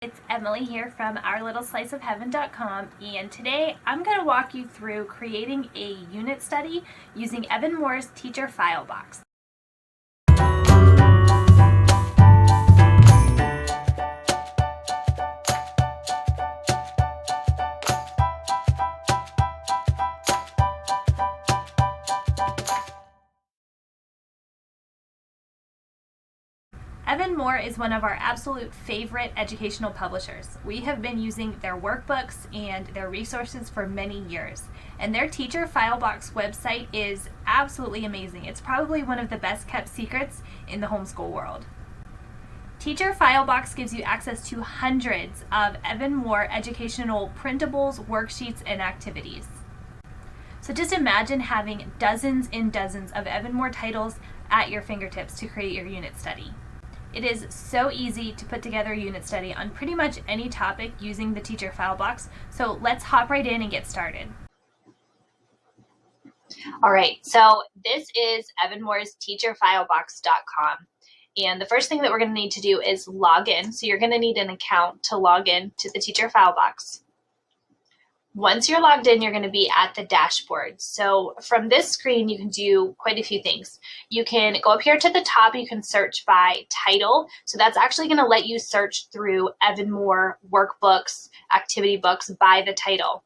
It's Emily here from OurLittleSliceOfHeaven.com, and today I'm going to walk you through creating a unit study using Evan-Moor's Teacher Filebox. Evan-Moor is one of our absolute favorite educational publishers. We have been using their workbooks and their resources for many years, and their Teacher Filebox website is absolutely amazing. It's probably one of the best kept secrets in the homeschool world. Teacher Filebox gives you access to hundreds of Evan-Moor educational printables, worksheets, and activities. So just imagine having dozens and dozens of Evan-Moor titles at your fingertips to create your unit study. It is so easy to put together a unit study on pretty much any topic using the Teacher Filebox, so let's hop right in and get started. All right, so this is Evan-Moor's teacherfilebox.com, and the first thing that we're going to need to do is log in. So you're going to need an account to log in to the Teacher Filebox. Once you're logged in, you're going to be at the dashboard. So from this screen, you can do quite a few things. You can go up here to the top, you can search by title. So that's actually going to let you search through Evan-Moor workbooks, activity books by the title.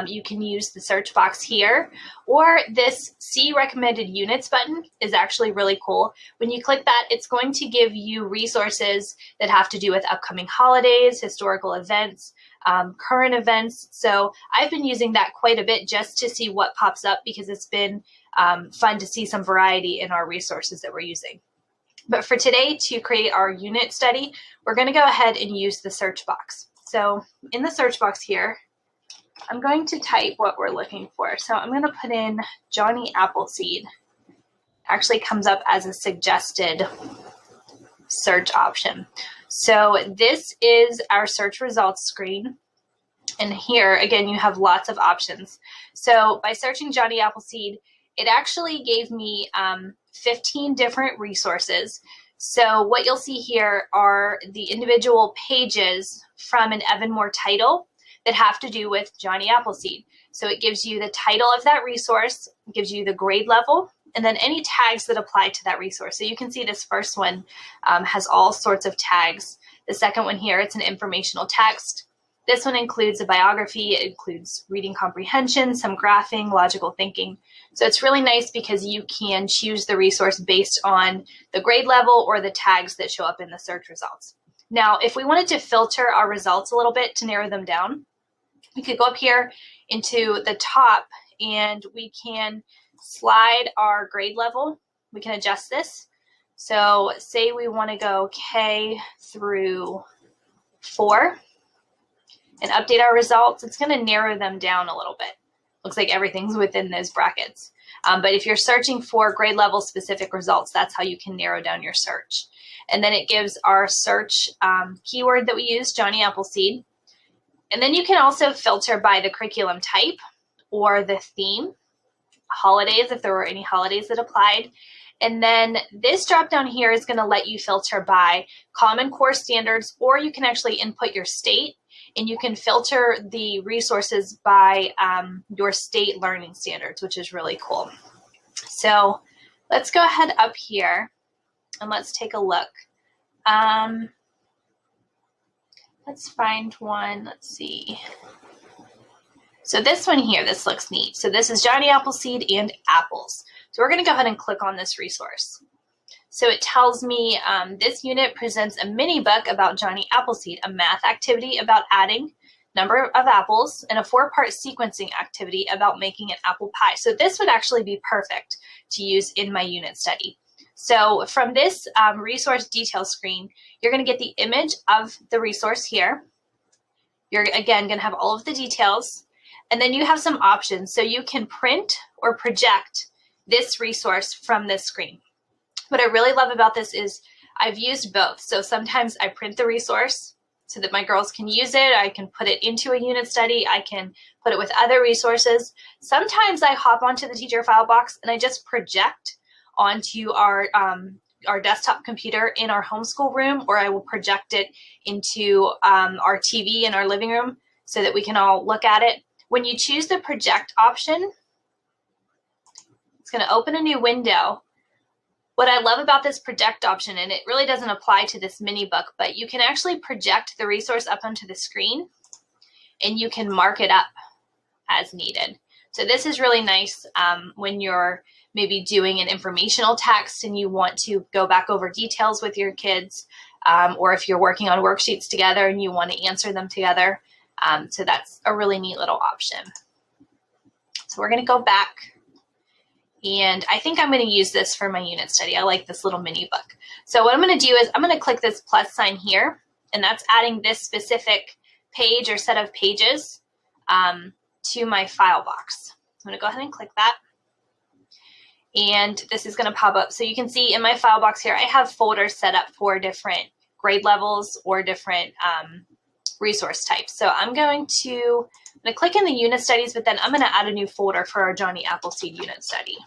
You can use the search box here, or this See Recommended Units button is actually really cool. When you click that, it's going to give you resources that have to do with upcoming holidays, historical events, current events. So I've been using that quite a bit just to see what pops up, because it's been fun to see some variety in our resources that we're using. But for today, to create our unit study, we're going to go ahead and use the search box. So in the search box here, I'm going to type what we're looking for. So I'm going to put in Johnny Appleseed. Actually comes up as a suggested search option. So this is our search results screen. And here, again, you have lots of options. So by searching Johnny Appleseed, it actually gave me 15 different resources. So what you'll see here are the individual pages from an Evan-Moor title that have to do with Johnny Appleseed. So it gives you the title of that resource, gives you the grade level, and then any tags that apply to that resource. So you can see this first one has all sorts of tags. The second one here, it's an informational text. This one includes a biography. It includes reading comprehension, some graphing, logical thinking. So it's really nice because you can choose the resource based on the grade level or the tags that show up in the search results. Now, if we wanted to filter our results a little bit to narrow them down, we could go up here into the top and we can slide our grade level. We can adjust this. So say we want to go K through 4 and update our results. It's going to narrow them down a little bit. Looks like everything's within those brackets. But if you're searching for grade level specific results, that's how you can narrow down your search. And then it gives our search keyword that we use, Johnny Appleseed. And then you can also filter by the curriculum type or the theme, holidays, if there were any holidays that applied. And then this drop down here is going to let you filter by Common Core standards, or you can actually input your state and you can filter the resources by your state learning standards, which is really cool. So let's go ahead up here and let's take a look. Let's find one. Let's see. So this one here, this looks neat. So this is Johnny Appleseed and apples. So we're going to go ahead and click on this resource. So it tells me this unit presents a mini book about Johnny Appleseed, a math activity about adding number of apples, and a 4-part sequencing activity about making an apple pie. So this would actually be perfect to use in my unit study. So from this resource detail screen, you're going to get the image of the resource here. You're, again, going to have all of the details. And then you have some options. So you can print or project this resource from this screen. What I really love about this is I've used both. So sometimes I print the resource so that my girls can use it. I can put it into a unit study. I can put it with other resources. Sometimes I hop onto the Teacher Filebox and I just project onto our our desktop computer in our homeschool room, or I will project it into our TV in our living room so that we can all look at it. When you choose the project option, it's going to open a new window. What I love about this project option, and it really doesn't apply to this mini book, but you can actually project the resource up onto the screen and you can mark it up as needed. So this is really nice when you're maybe doing an informational text and you want to go back over details with your kids, or if you're working on worksheets together and you want to answer them together. So that's a really neat little option. So we're going to go back, and I think I'm going to use this for my unit study. I like this little mini book. So what I'm going to do is I'm going to click this plus sign here, and that's adding this specific page or set of pages to my file box. I'm going to go ahead and click that. And this is going to pop up. So you can see in my file box here, I have folders set up for different grade levels or different resource types. So I'm going to click in the unit studies, but then I'm going to add a new folder for our Johnny Appleseed unit study.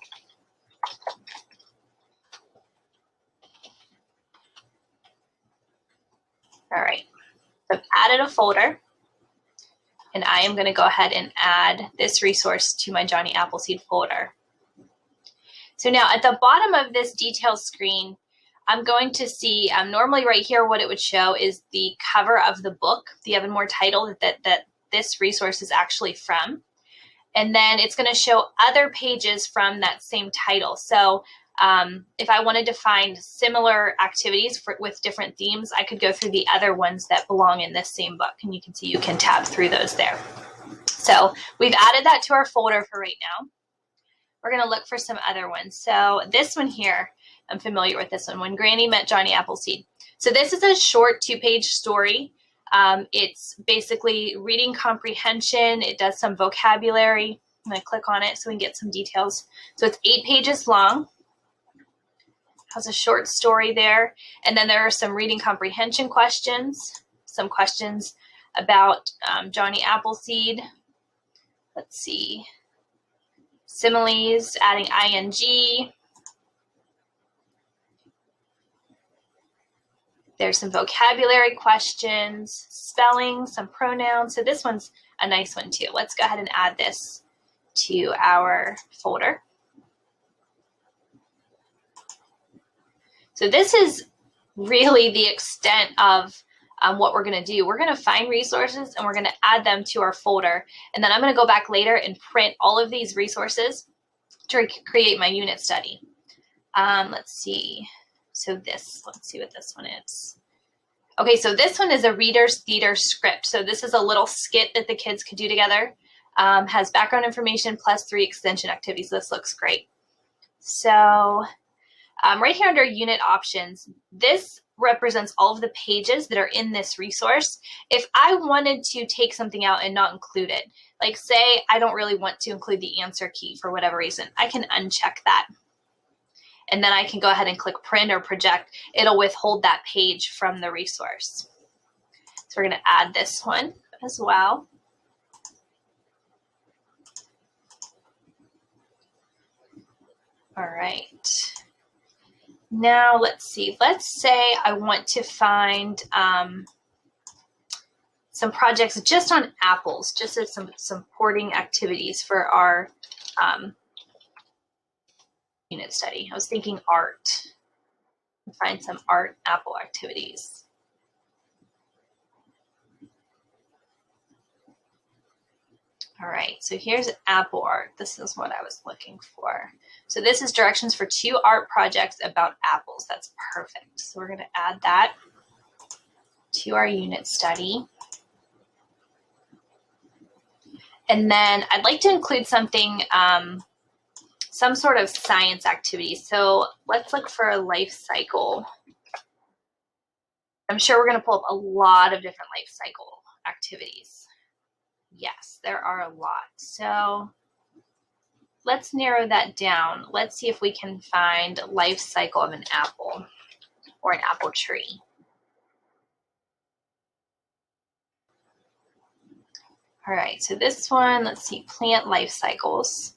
All right, so I've added a folder, and I am going to go ahead and add this resource to my Johnny Appleseed folder. So now at the bottom of this details screen, I'm going to see, normally right here, what it would show is the cover of the book, the Evan-Moor title that this resource is actually from. And then it's going to show other pages from that same title. So if I wanted to find similar activities with different themes, I could go through the other ones that belong in this same book. And you can see you can tab through those there. So we've added that to our folder for right now. We're going to look for some other ones. So this one here, I'm familiar with this one, When Granny Met Johnny Appleseed. So this is a short 2-page story. It's basically reading comprehension. It does some vocabulary. I'm going to click on it so we can get some details. So it's 8 pages long. Has a short story there. And then there are some reading comprehension questions, some questions about Johnny Appleseed. Let's see. Similes, adding ing. There's some vocabulary questions, spelling, some pronouns. So this one's a nice one too. Let's go ahead and add this to our folder. So this is really the extent of what we're going to do. We're going to find resources and we're going to add them to our folder. And then I'm going to go back later and print all of these resources to create my unit study. Let's see. So let's see what this one is. Okay, so this one is a reader's theater script. So this is a little skit that the kids could do together. Has background information plus 3 extension activities. This looks great. So right here under unit options, this represents all of the pages that are in this resource. If I wanted to take something out and not include it, like say I don't really want to include the answer key for whatever reason, I can uncheck that. And then I can go ahead and click print or project. It'll withhold that page from the resource. So we're going to add this one as well. All right. Now let's see. Let's say I want to find some projects just on apples, just as some supporting activities for our unit study. I was thinking art. Find some art apple activities. All right, so here's apple art. This is what I was looking for. So this is directions for 2 art projects about apples. That's perfect. So we're going to add that to our unit study. And then I'd like to include something, some sort of science activity. So let's look for a life cycle. I'm sure we're going to pull up a lot of different life cycle activities. Yes, there are a lot. So let's narrow that down. Let's see if we can find life cycle of an apple or an apple tree. All right, so this one, let's see, plant life cycles.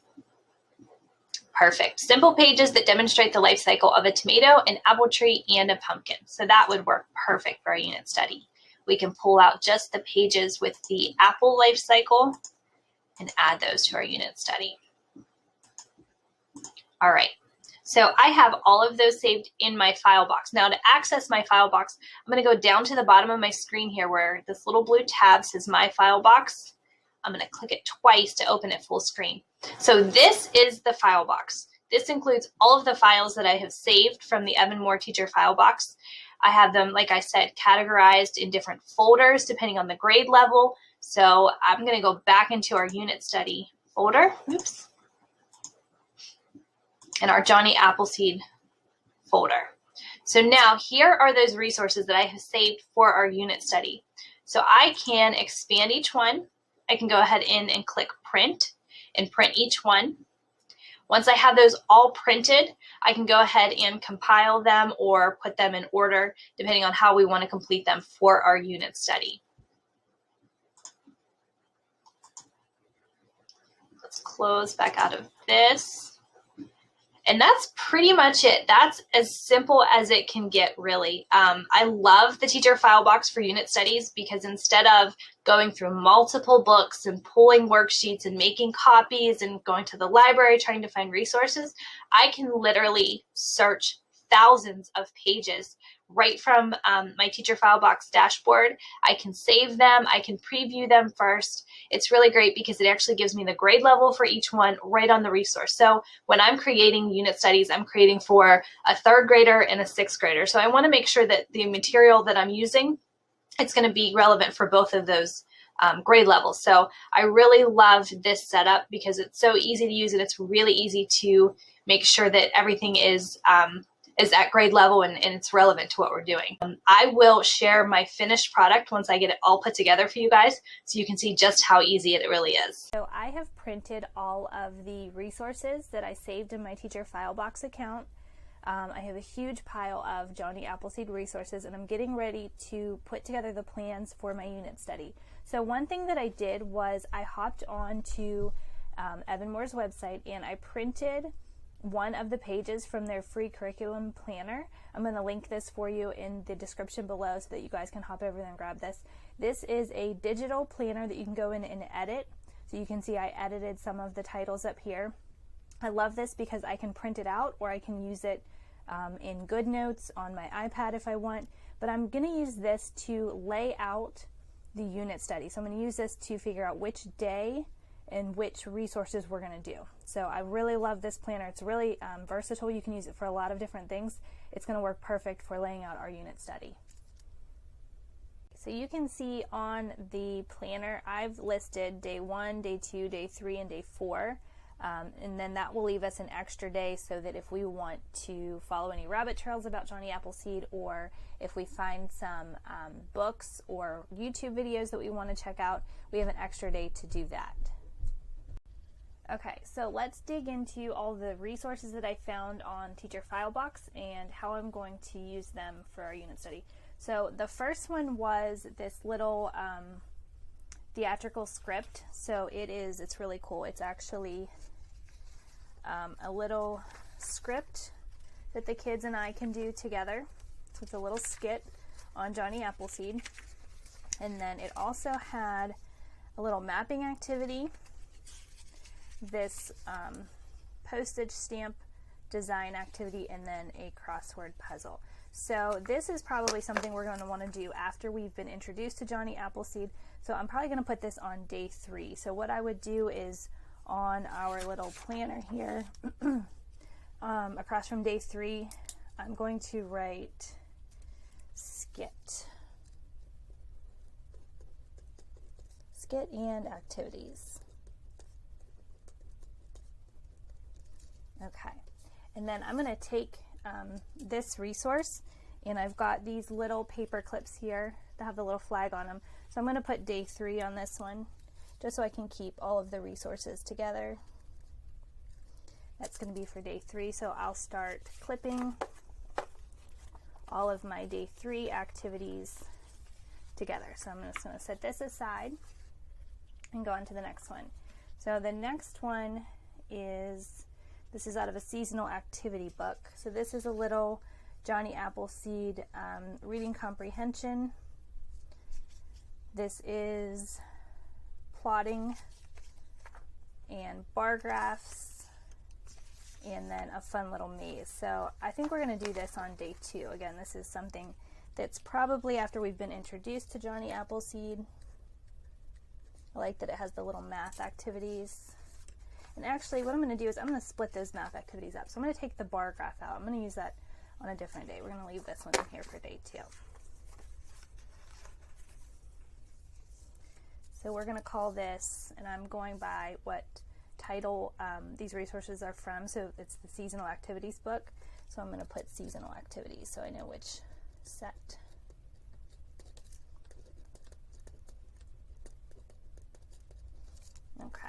Perfect. Simple pages that demonstrate the life cycle of a tomato, an apple tree, and a pumpkin. So that would work perfect for our unit study. We can pull out just the pages with the apple life cycle and add those to our unit study. All right. So I have all of those saved in my file box. Now to access my file box, I'm going to go down to the bottom of my screen here where this little blue tab says My File Box. I'm going to click it twice to open it full screen. So this is the file box. This includes all of the files that I have saved from the Evan-Moor Teacher File Box. I have them, like I said, categorized in different folders depending on the grade level. So I'm going to go back into our unit study folder. Oops. And our Johnny Appleseed folder. So now here are those resources that I have saved for our unit study. So I can expand each one. I can go ahead in and click print and print each one. Once I have those all printed, I can go ahead and compile them or put them in order depending on how we want to complete them for our unit study. Let's close back out of this. And that's pretty much it. That's as simple as it can get, really. I love the Teacher File Box for unit studies because instead of going through multiple books and pulling worksheets and making copies and going to the library trying to find resources, I can literally search thousands of pages right from my Teacher File Box dashboard. I can save them. I can preview them first. It's really great because it actually gives me the grade level for each one right on the resource. So when I'm creating unit studies, I'm creating for a 3rd grader and a 6th grader. So I want to make sure that the material that I'm using, it's going to be relevant for both of those grade levels. So I really love this setup because it's so easy to use and it's really easy to make sure that everything is at grade level and it's relevant to what we're doing. I will share my finished product once I get it all put together for you guys so you can see just how easy it really is. So I have printed all of the resources that I saved in my Teacher File Box account. I have a huge pile of Johnny Appleseed resources and I'm getting ready to put together the plans for my unit study. So one thing that I did was I hopped on to Evan-Moor's website and I printed one of the pages from their free curriculum planner. I'm going to link this for you in the description below so that you guys can hop over there and grab this. This is a digital planner that you can go in and edit. So you can see I edited some of the titles up here. I love this because I can print it out or I can use it in GoodNotes on my iPad if I want, but I'm going to use this to lay out the unit study. So I'm going to use this to figure out which day and which resources we're going to do. So I really love this planner. It's really versatile. You can use it for a lot of different things. It's going to work perfect for laying out our unit study. So you can see on the planner, I've listed day 1, day 2, day 3, and day 4. And then that will leave us an extra day so that if we want to follow any rabbit trails about Johnny Appleseed or if we find some books or YouTube videos that we want to check out, we have an extra day to do that. Okay, so let's dig into all the resources that I found on Teacher File Box and how I'm going to use them for our unit study. So the first one was this little theatrical script. So it's really cool. It's actually a little script that the kids and I can do together. So it's a little skit on Johnny Appleseed. And then it also had a little mapping activity, this postage stamp design activity, and then a crossword puzzle. So this is probably something we're going to want to do after we've been introduced to Johnny Appleseed. So I'm probably going to put this on day 3. So what I would do is on our little planner here, across from day 3, I'm going to write skit and activities. Okay, and then I'm going to take this resource, and I've got these little paper clips here that have the little flag on them. So I'm going to put day 3 on this one, just so I can keep all of the resources together. That's going to be for day 3, so I'll start clipping all of my day 3 activities together. So I'm just going to set this aside and go on to the next one. So the next one is This is out of a seasonal activity book. So this is a little Johnny Appleseed reading comprehension. This is plotting and bar graphs, and then a fun little maze. So I think we're going to do this on day 2. Again, this is something that's probably after we've been introduced to Johnny Appleseed. I like that it has the little math activities. And actually what I'm going to do is I'm going to split those math activities up. So I'm going to take the bar graph out. I'm going to use that on a different day. We're going to leave this one in here for day 2. So we're going to call this, and I'm going by what title these resources are from. So it's the seasonal activities book. So I'm going to put seasonal activities so I know which set. Okay.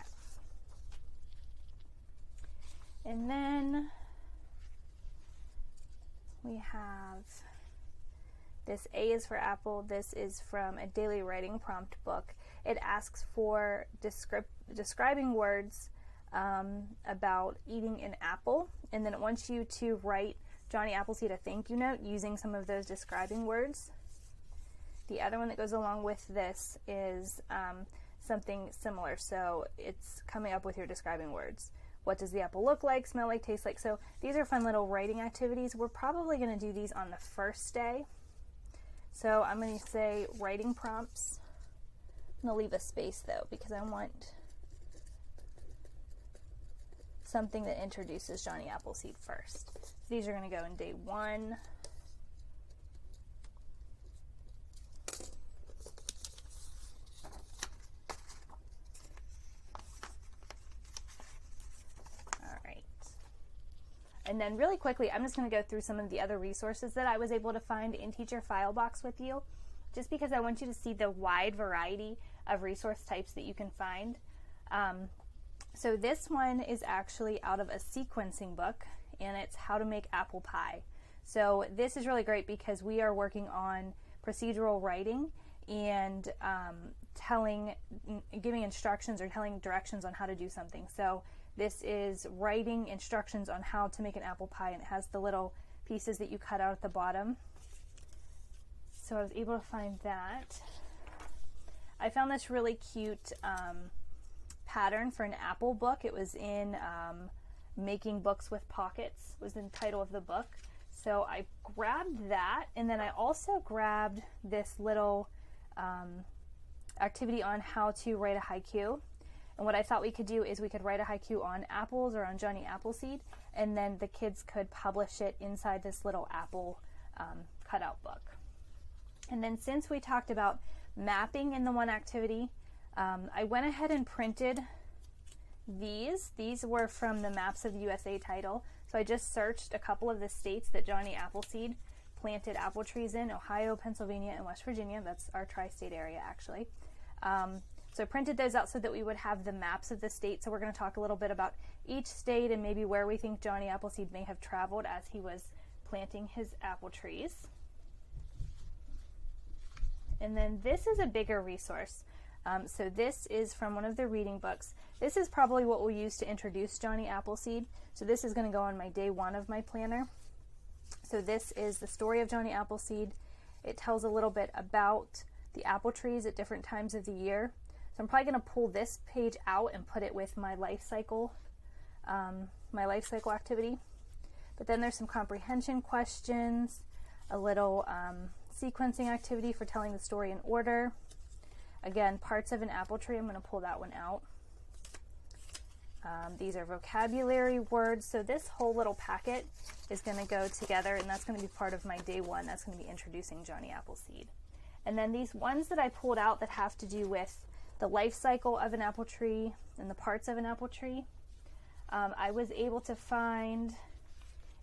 And then we have this A is for apple. This is from a daily writing prompt book. It asks for describing words about eating an apple, and then it wants you to write Johnny Appleseed a thank you note using some of those describing words. The other one that goes along with this is something similar. So it's coming up with your describing words. What does the apple look like, smell like, taste like? So these are fun little writing activities. We're probably going to do these on the first day. So I'm going to say writing prompts. I'm going to leave a space though because I want something that introduces Johnny Appleseed first. So these are going to go in day 1. And then really quickly, I'm just going to go through some of the other resources that I was able to find in Teacher Filebox with you, just because I want you to see the wide variety of resource types that you can find. So this one is actually out of a sequencing book, and it's How to Make Apple Pie. So this is really great because we are working on procedural writing and giving instructions or telling directions on how to do something. So this is writing instructions on how to make an apple pie, and it has the little pieces that you cut out at the bottom. So I was able to find that. I found this really cute pattern for an apple book. It was in Making Books with Pockets was the title of the book. So I grabbed that, and then I also grabbed this little activity on how to write a haiku. And what I thought we could do is we could write a haiku on apples or on Johnny Appleseed, and then the kids could publish it inside this little apple cutout book. And then since we talked about mapping in the one activity, I went ahead and printed these. These were from the Maps of the USA title. So I just searched a couple of the states that Johnny Appleseed planted apple trees in: Ohio, Pennsylvania, and West Virginia. That's our tri-state area, actually. So I printed those out so that we would have the maps of the state. So we're going to talk a little bit about each state and maybe where we think Johnny Appleseed may have traveled as he was planting his apple trees. And then this is a bigger resource. So this is from one of the reading books. This is probably what we'll use to introduce Johnny Appleseed. So this is going to go on my day 1 of my planner. So this is the story of Johnny Appleseed. It tells a little bit about the apple trees at different times of the year. So I'm probably going to pull this page out and put it with my life cycle activity. But then there's some comprehension questions, a little sequencing activity for telling the story in order. Again, parts of an apple tree, I'm going to pull that one out. These are vocabulary words. So this whole little packet is going to go together, and that's going to be part of my day 1. That's going to be introducing Johnny Appleseed. And then these ones that I pulled out that have to do with the life cycle of an apple tree and the parts of an apple tree, I was able to find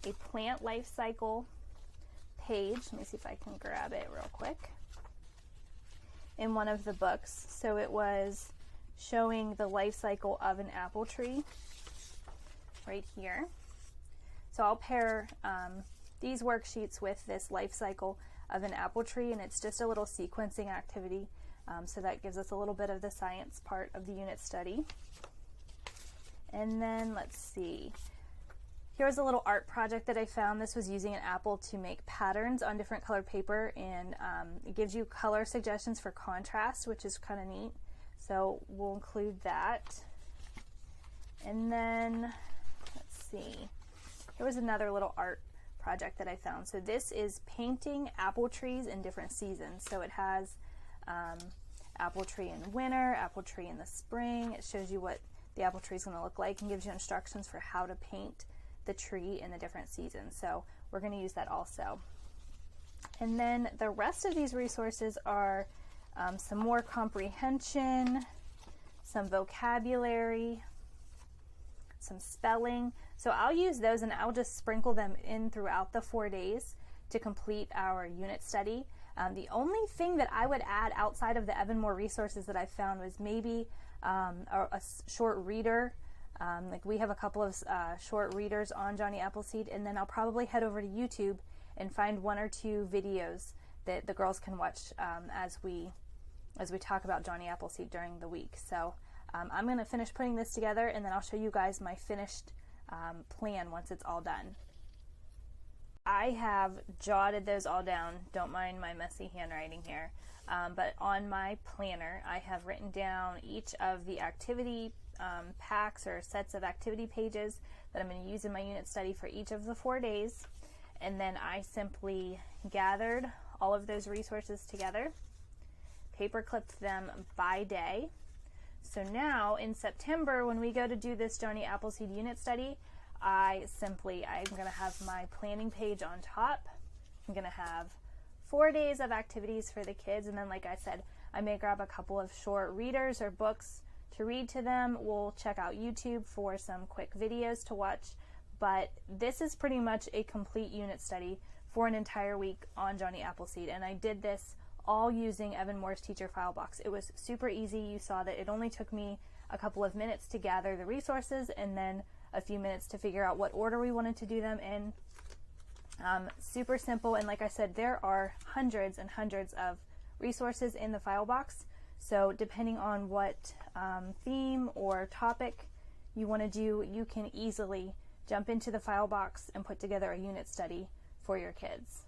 a plant life cycle page. Let me see if I can grab it real quick. In one of the books. So it was showing the life cycle of an apple tree right here. So I'll pair these worksheets with this life cycle of an apple tree, and it's just a little sequencing activity. So that gives us a little bit of the science part of the unit study. And then let's see. Here's a little art project that I found. This was using an apple to make patterns on different colored paper, and it gives you color suggestions for contrast, which is kind of neat. So we'll include that. And then, let's see, here was another little art project that I found. So this is painting apple trees in different seasons. So it has apple tree in winter, apple tree in the spring. It shows you what the apple tree is going to look like and gives you instructions for how to paint the tree in the different seasons. So we're going to use that also. And then the rest of these resources are some more comprehension, some vocabulary, some spelling. So I'll use those and I'll just sprinkle them in throughout the 4 days to complete our unit study. The only thing that I would add outside of the Evan-Moor resources that I found was maybe a short reader. Like we have a couple of short readers on Johnny Appleseed, and then I'll probably head over to YouTube and find 1 or 2 videos that the girls can watch as we talk about Johnny Appleseed during the week. So I'm going to finish putting this together, and then I'll show you guys my finished plan once it's all done. I have jotted those all down. Don't mind my messy handwriting here. But on my planner, I have written down each of the activity packs or sets of activity pages that I'm going to use in my unit study for each of the 4 days. And then I simply gathered all of those resources together, paper clipped them by day. So now in September, when we go to do this Johnny Appleseed unit study, I'm going to have my planning page on top. I'm going to have 4 days of activities for the kids. And then, like I said, I may grab a couple of short readers or books to read to them. We'll check out YouTube for some quick videos to watch. But this is pretty much a complete unit study for an entire week on Johnny Appleseed. And I did this all using Evan-Moor's Teacher Filebox. It was super easy. You saw that it only took me a couple of minutes to gather the resources and then a few minutes to figure out what order we wanted to do them in. Super simple, and like I said, there are hundreds and hundreds of resources in the Filebox. So depending on what theme or topic you want to do, you can easily jump into the Filebox and put together a unit study for your kids.